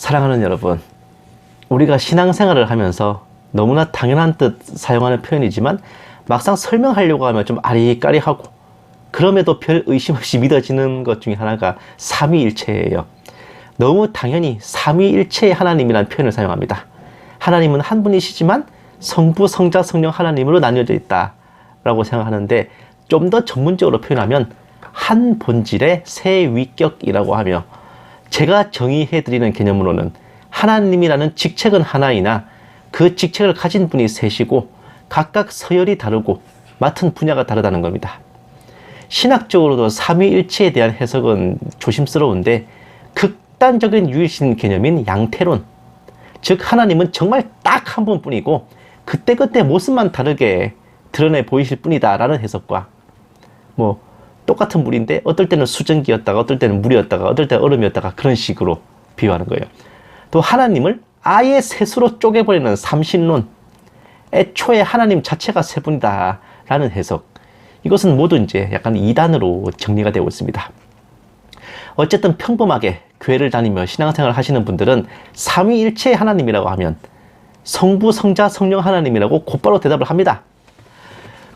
사랑하는 여러분, 우리가 신앙생활을 하면서 너무나 당연한 뜻 사용하는 표현이지만 막상 설명하려고 하면 좀 아리까리하고 그럼에도 별 의심 없이 믿어지는 것 중에 하나가 삼위일체예요. 너무 당연히 삼위일체의 하나님이라는 표현을 사용합니다. 하나님은 한 분이시지만 성부, 성자, 성령 하나님으로 나뉘어져 있다 라고 생각하는데, 좀 더 전문적으로 표현하면 한 본질의 세 위격이라고 하며, 제가 정의해드리는 개념으로는 하나님이라는 직책은 하나이나 그 직책을 가진 분이 셋이고 각각 서열이 다르고 맡은 분야가 다르다는 겁니다. 신학적으로도 삼위일체에 대한 해석은 조심스러운데, 극단적인 유일신 개념인 양태론, 즉 하나님은 정말 딱 한 분뿐이고 그때그때 모습만 다르게 드러내 보이실 뿐이다 라는 해석과, 똑같은 물인데 어떨 때는 수증기였다가 어떨 때는 물이었다가 어떨 때는 얼음이었다가 그런 식으로 비유하는 거예요. 또 하나님을 아예 셋으로 쪼개버리는 삼신론, 애초에 하나님 자체가 세 분이다 라는 해석, 이것은 모두 이제 약간 이단으로 정리가 되고 있습니다. 어쨌든 평범하게 교회를 다니며 신앙생활을 하시는 분들은 삼위일체의 하나님이라고 하면 성부, 성자, 성령 하나님이라고 곧바로 대답을 합니다.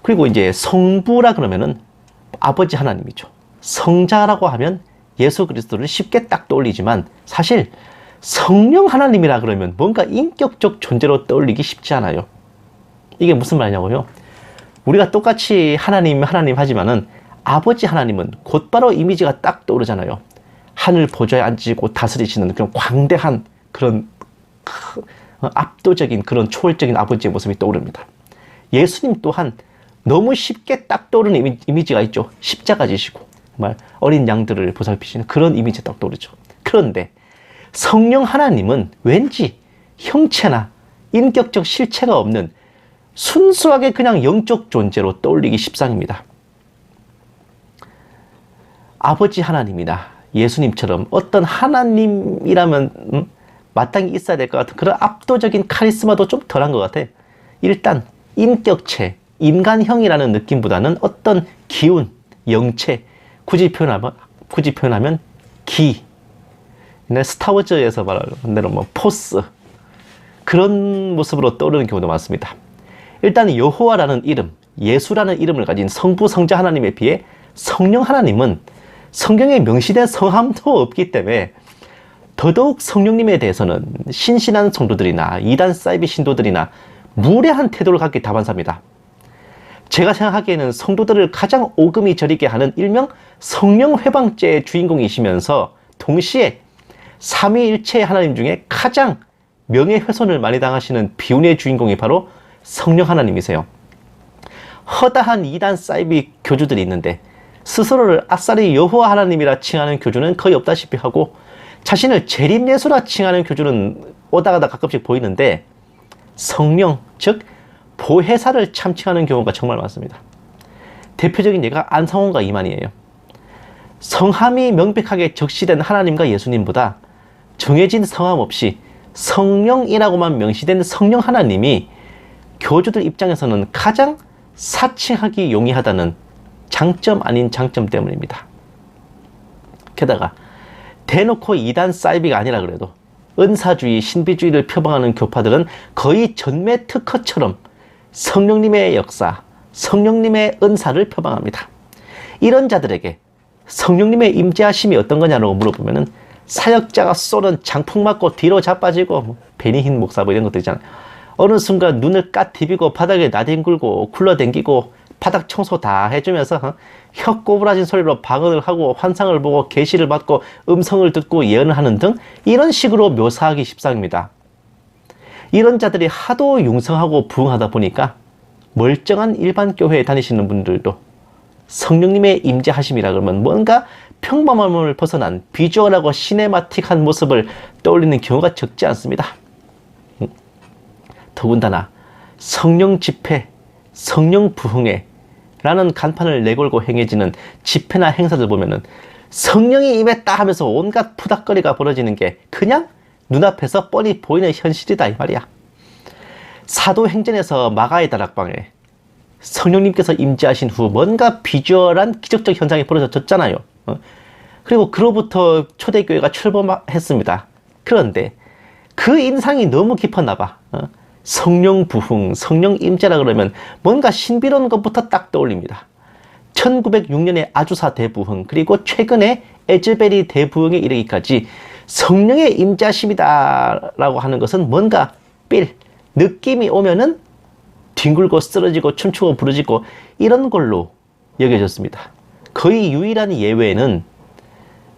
그리고 이제 성부라 그러면은 아버지 하나님이죠. 성자라고 하면 예수 그리스도를 쉽게 딱 떠올리지만, 사실 성령 하나님이라 그러면 뭔가 인격적 존재로 떠올리기 쉽지 않아요. 이게 무슨 말이냐고요? 우리가 똑같이 하나님 하지만은 아버지 하나님은 곧바로 이미지가 딱 떠오르잖아요. 하늘 보좌에 앉으시고 다스리시는 그런 광대한 그런 압도적인 그런 초월적인 아버지의 모습이 떠오릅니다. 예수님 또한 너무 쉽게 딱 떠오르는 이미지가 있죠. 십자가 지시고 정말 어린 양들을 보살피시는 그런 이미지 딱 떠오르죠. 그런데 성령 하나님은 왠지 형체나 인격적 실체가 없는 순수하게 그냥 영적 존재로 떠올리기 십상입니다. 아버지 하나님이나 예수님처럼 어떤 하나님이라면 마땅히 있어야 될 것 같은 그런 압도적인 카리스마도 좀 덜한 것 같아. 일단 인격체, 인간형이라는 느낌보다는 어떤 기운, 영체, 굳이 표현하면 기, 스타워즈에서 말하는 대로 포스, 그런 모습으로 떠오르는 경우도 많습니다. 일단 여호와라는 이름, 예수라는 이름을 가진 성부, 성자 하나님에 비해 성령 하나님은 성경에 명시된 성함도 없기 때문에 더더욱 성령님에 대해서는 신신한 성도들이나 이단 사이비 신도들이나 무례한 태도를 갖기 다반사입니다. 제가 생각하기에는 성도들을 가장 오금이 저리게 하는 일명 성령 회방죄의 주인공이시면서 동시에 삼위일체의 하나님 중에 가장 명예훼손을 많이 당하시는 비운의 주인공이 바로 성령 하나님이세요. 허다한 이단 사이비 교주들이 있는데 스스로를 아싸리 여호와 하나님이라 칭하는 교주는 거의 없다시피 하고, 자신을 재림예수라 칭하는 교주는 오다가다 가끔씩 보이는데, 성령, 즉 보혜사를 참칭하는 경우가 정말 많습니다. 대표적인 예가 안상홍과 이만희예요. 성함이 명백하게 적시된 하나님과 예수님보다 정해진 성함 없이 성령이라고만 명시된 성령 하나님이 교주들 입장에서는 가장 사칭하기 용이하다는 장점 아닌 장점 때문입니다. 게다가 대놓고 이단 사이비가 아니라 그래도 은사주의, 신비주의를 표방하는 교파들은 거의 전매 특허처럼 성령님의 역사, 성령님의 은사를 표방합니다. 이런 자들에게 성령님의 임재하심이 어떤 거냐고 물어보면은 사역자가 쏘는 장풍 맞고 뒤로 자빠지고 베니힌 목사 이런 것들 있잖아요. 어느 순간 눈을 까티비고 바닥에 나뒹굴고 굴러댕기고 바닥 청소 다 해주면서 혀 꼬부라진 소리로 방언을 하고 환상을 보고 계시를 받고 음성을 듣고 예언을 하는 등 이런 식으로 묘사하기 십상입니다. 이런 자들이 하도 융성하고 부흥하다 보니까 멀쩡한 일반 교회에 다니시는 분들도 성령님의 임재하심이라 그러면 뭔가 평범함을 벗어난 비주얼하고 시네마틱한 모습을 떠올리는 경우가 적지 않습니다. 더군다나 성령 집회, 성령 부흥회 라는 간판을 내걸고 행해지는 집회나 행사들 보면은 성령이 임했다 하면서 온갖 푸닥거리가 벌어지는 게 그냥 눈앞에서 뻔히 보이는 현실이다 이 말이야. 사도행전에서 마가의 다락방에 성령님께서 임재하신 후 뭔가 비주얼한 기적적 현상이 벌어졌잖아요. 그리고 그로부터 초대교회가 출범했습니다. 그런데 그 인상이 너무 깊었나 봐. 성령 부흥, 성령 임재라 그러면 뭔가 신비로운 것부터 딱 떠올립니다. 1906년에 아주사 대부흥, 그리고 최근에 에즈베리 대부흥에 이르기까지 성령의 임재하심이다라고 하는 것은 뭔가 느낌이 오면은 뒹굴고 쓰러지고 춤추고 부르짖고 이런 걸로 여겨졌습니다. 거의 유일한 예외는,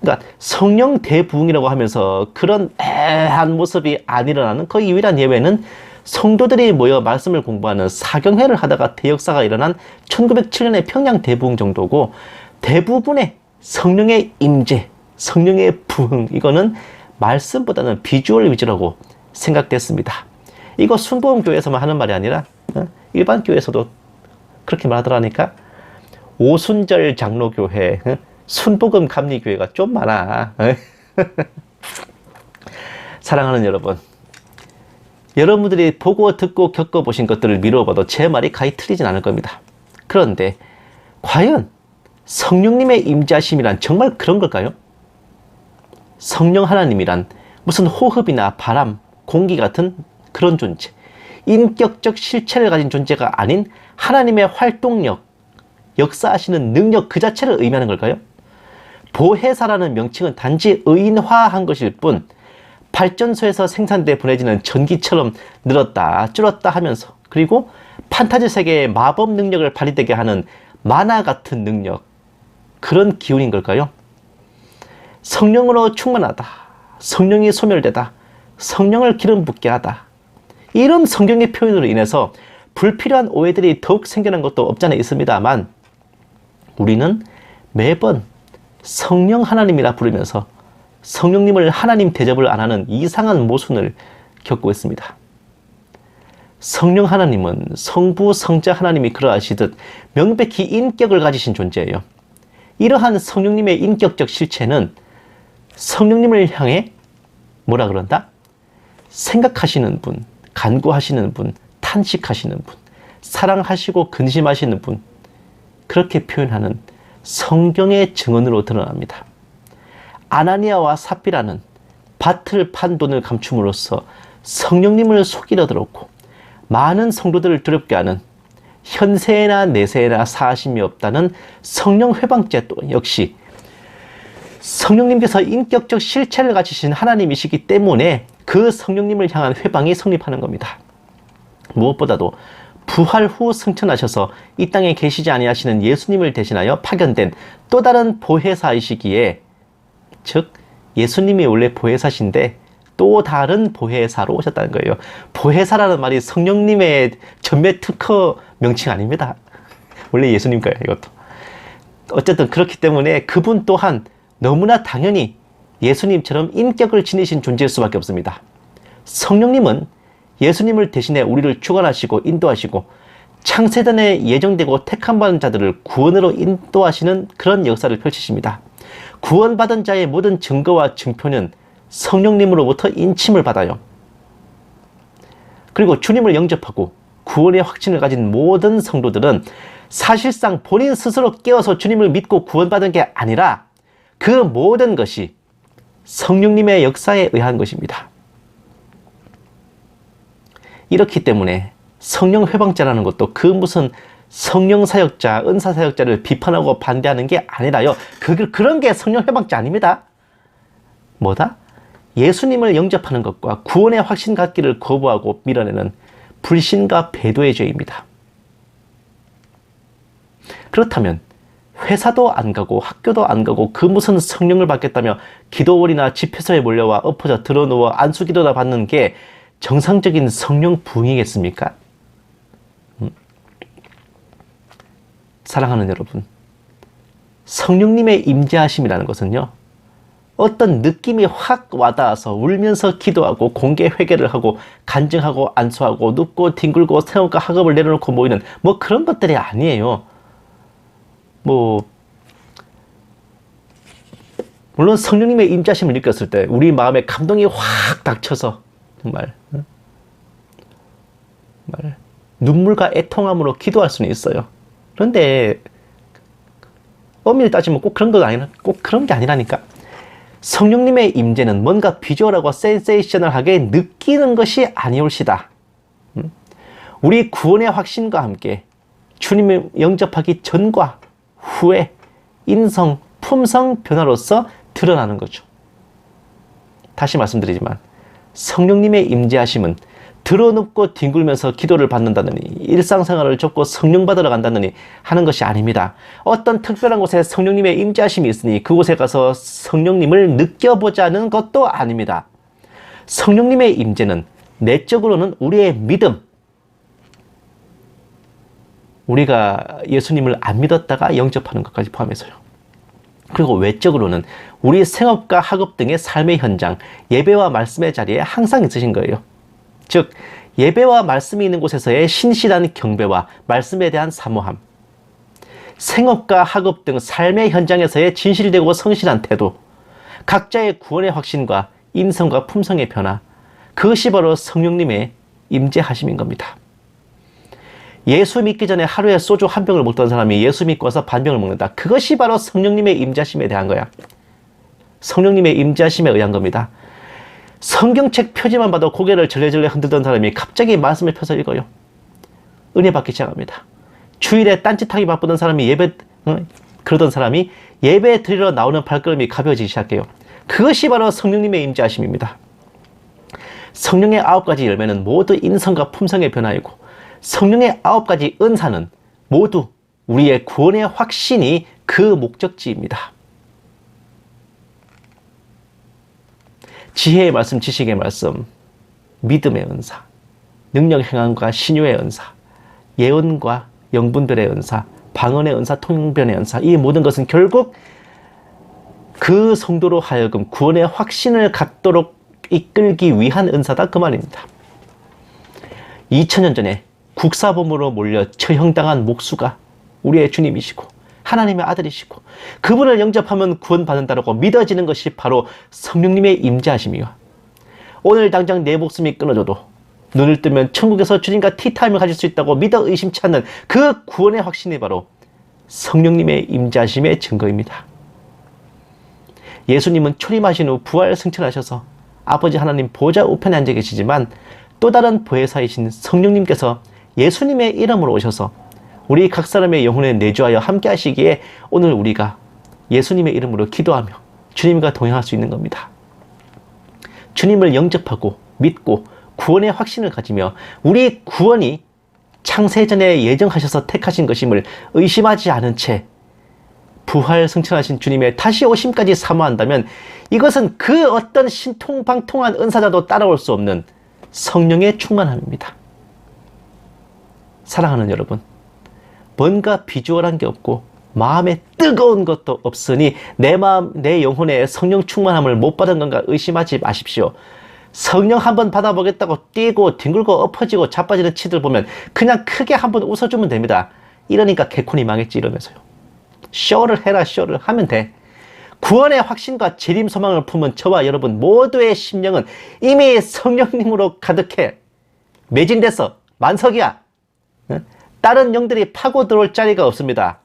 그러니까 성령 대부흥이라고 하면서 그런 애한 모습이 안 일어나는 거의 유일한 예외는 성도들이 모여 말씀을 공부하는 사경회를 하다가 대역사가 일어난 1907년의 평양 대부흥 정도고, 대부분의 성령의 임재, 성령의 부흥, 이거는 말씀보다는 비주얼 위주라고 생각됐습니다. 이거 순복음교회에서만 하는 말이 아니라 일반 교회에서도 그렇게 말하더라니까. 오순절 장로교회, 순복음 감리교회가 좀 많아. 사랑하는 여러분, 여러분들이 보고 듣고 겪어보신 것들을 미루어봐도 제 말이 가히 틀리진 않을 겁니다. 그런데 과연 성령님의 임재하심이란 정말 그런 걸까요? 성령 하나님이란 무슨 호흡이나 바람, 공기 같은 그런 존재, 인격적 실체를 가진 존재가 아닌 하나님의 활동력, 역사하시는 능력 그 자체를 의미하는 걸까요? 보혜사라는 명칭은 단지 의인화한 것일 뿐, 발전소에서 생산돼 보내지는 전기처럼 늘었다 줄었다 하면서, 그리고 판타지 세계의 마법 능력을 발휘되게 하는 만화 같은 능력, 그런 기운인 걸까요? 성령으로 충만하다, 성령이 소멸되다, 성령을 기름 붓게 하다, 이런 성경의 표현으로 인해서 불필요한 오해들이 더욱 생겨난 것도 없지 않아 있습니다만, 우리는 매번 성령 하나님이라 부르면서 성령님을 하나님 대접을 안 하는 이상한 모순을 겪고 있습니다. 성령 하나님은 성부, 성자 하나님이 그러하시듯 명백히 인격을 가지신 존재예요. 이러한 성령님의 인격적 실체는 성령님을 향해 뭐라 그런다? 생각하시는 분, 간구하시는 분, 탄식하시는 분, 사랑하시고 근심하시는 분, 그렇게 표현하는 성경의 증언으로 드러납니다. 아나니아와 삽비라는 밭을 판 돈을 감춤으로써 성령님을 속이려 들었고, 많은 성도들을 두렵게 하는 현세나 내세나 사하심이 없다는 성령 회방죄 또 역시 성령님께서 인격적 실체를 가지신 하나님이시기 때문에 그 성령님을 향한 회방이 성립하는 겁니다. 무엇보다도 부활 후 승천하셔서 이 땅에 계시지 아니하시는 예수님을 대신하여 파견된 또 다른 보혜사이시기에, 즉 예수님이 원래 보혜사신데 또 다른 보혜사로 오셨다는 거예요. 보혜사라는 말이 성령님의 전매 특허 명칭 아닙니다. 원래 예수님 거예요, 이것도. 어쨌든 그렇기 때문에 그분 또한 너무나 당연히 예수님처럼 인격을 지니신 존재일 수밖에 없습니다. 성령님은 예수님을 대신해 우리를 주관하시고 인도하시고 창세전에 예정되고 택함받은 자들을 구원으로 인도하시는 그런 역사를 펼치십니다. 구원받은 자의 모든 증거와 증표는 성령님으로부터 인침을 받아요. 그리고 주님을 영접하고 구원의 확신을 가진 모든 성도들은 사실상 본인 스스로 깨어서 주님을 믿고 구원받은 게 아니라 그 모든 것이 성령님의 역사에 의한 것입니다. 이렇기 때문에 성령 회방자라는 것도 그 무슨 성령 사역자, 은사 사역자를 비판하고 반대하는 게 아니라요. 그런 게 성령 회방자 아닙니다. 뭐다? 예수님을 영접하는 것과 구원의 확신 갖기를 거부하고 밀어내는 불신과 배도의 죄입니다. 그렇다면 회사도 안 가고 학교도 안 가고 그 무슨 성령을 받겠다며 기도원이나 집회소에 몰려와 엎어져 드러누워 안수기도나 받는 게 정상적인 성령 부흥이겠습니까? 사랑하는 여러분, 성령님의 임재하심이라는 것은요, 어떤 느낌이 확 와닿아서 울면서 기도하고 공개 회개를 하고 간증하고 안수하고 눕고 뒹굴고 세움과 학업을 내려놓고 모이는 뭐 그런 것들이 아니에요. 물론 성령님의 임재하심을 느꼈을 때 우리 마음에 감동이 확 닥쳐서 정말 눈물과 애통함으로 기도할 수는 있어요. 그런데 엄밀히 따지면 꼭 그런 게 아니라니까. 성령님의 임재는 뭔가 비주얼하고 센세이셔널하게 느끼는 것이 아니올시다. 우리 구원의 확신과 함께 주님을 영접하기 전과 후에 인성, 품성 변화로서 드러나는 거죠. 다시 말씀드리지만 성령님의 임재하심은 드러눕고 뒹굴면서 기도를 받는다느니 일상생활을 좁고 성령 받으러 간다느니 하는 것이 아닙니다. 어떤 특별한 곳에 성령님의 임재하심이 있으니 그곳에 가서 성령님을 느껴보자는 것도 아닙니다. 성령님의 임재는 내적으로는 우리의 믿음, 우리가 예수님을 안 믿었다가 영접하는 것까지 포함해서요. 그리고 외적으로는 우리 생업과 학업 등의 삶의 현장, 예배와 말씀의 자리에 항상 있으신 거예요. 즉 예배와 말씀이 있는 곳에서의 신실한 경배와 말씀에 대한 사모함, 생업과 학업 등 삶의 현장에서의 진실되고 성실한 태도, 각자의 구원의 확신과 인성과 품성의 변화, 그것이 바로 성령님의 임재하심인 겁니다. 예수 믿기 전에 하루에 소주 한 병을 먹던 사람이 예수 믿고 와서 반 병을 먹는다. 그것이 바로 성령님의 임재하심에 대한 거야. 성령님의 임재하심에 의한 겁니다. 성경책 표지만 봐도 고개를 절레절레 흔들던 사람이 갑자기 말씀을 펴서 읽어요. 은혜 받기 시작합니다. 주일에 딴짓하기 바쁘던 사람이 그러던 사람이 예배 드리러 나오는 발걸음이 가벼워지기 시작해요. 그것이 바로 성령님의 임재하심입니다. 성령의 9가지 열매는 모두 인성과 품성의 변화이고 성령의 9가지 은사는 모두 우리의 구원의 확신이 그 목적지입니다. 지혜의 말씀, 지식의 말씀, 믿음의 은사, 능력 행함과 신유의 은사, 예언과 영분별의 은사, 방언의 은사, 통변의 은사, 이 모든 것은 결국 그 성도로 하여금 구원의 확신을 갖도록 이끌기 위한 은사다 그 말입니다. 2000년 전에 국사범으로 몰려 처형당한 목수가 우리의 주님이시고 하나님의 아들이시고 그분을 영접하면 구원받는다고 믿어지는 것이 바로 성령님의 임재하심이요. 오늘 당장 내 목숨이 끊어져도 눈을 뜨면 천국에서 주님과 티타임을 가질 수 있다고 믿어 의심치 않는 그 구원의 확신이 바로 성령님의 임재하심의 증거입니다. 예수님은 초림하신 후 부활 승천하셔서 아버지 하나님 보좌 우편에 앉아 계시지만 또 다른 보혜사이신 성령님께서 예수님의 이름으로 오셔서 우리 각 사람의 영혼에 내주하여 함께 하시기에 오늘 우리가 예수님의 이름으로 기도하며 주님과 동행할 수 있는 겁니다. 주님을 영접하고 믿고 구원의 확신을 가지며 우리 구원이 창세전에 예정하셔서 택하신 것임을 의심하지 않은 채 부활 승천하신 주님의 다시 오심까지 사모한다면 이것은 그 어떤 신통방통한 은사자도 따라올 수 없는 성령의 충만함입니다. 사랑하는 여러분, 뭔가 비주얼한 게 없고 마음에 뜨거운 것도 없으니 내 마음, 내 영혼에 성령 충만함을 못 받은 건가 의심하지 마십시오. 성령 한번 받아보겠다고 뛰고 뒹굴고 엎어지고 자빠지는 치들 보면 그냥 크게 한번 웃어주면 됩니다. 이러니까 개콘이 망했지 이러면서요. 쇼를 해라, 쇼를 하면 돼. 구원의 확신과 재림 소망을 품은 저와 여러분 모두의 심령은 이미 성령님으로 가득해 매진돼서 만석이야. 다른 영들이 파고 들어올 자리가 없습니다.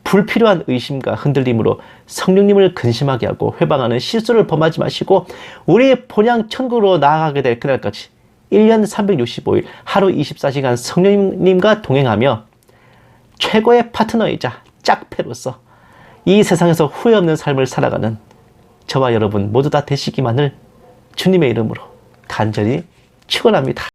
불필요한 의심과 흔들림으로 성령님을 근심하게 하고 회방하는 실수를 범하지 마시고 우리 본향 천국으로 나아가게 될 그날까지 1년 365일 하루 24시간 성령님과 동행하며 최고의 파트너이자 짝패로서 이 세상에서 후회 없는 삶을 살아가는 저와 여러분 모두 다 되시기만을 주님의 이름으로 간절히 축원합니다.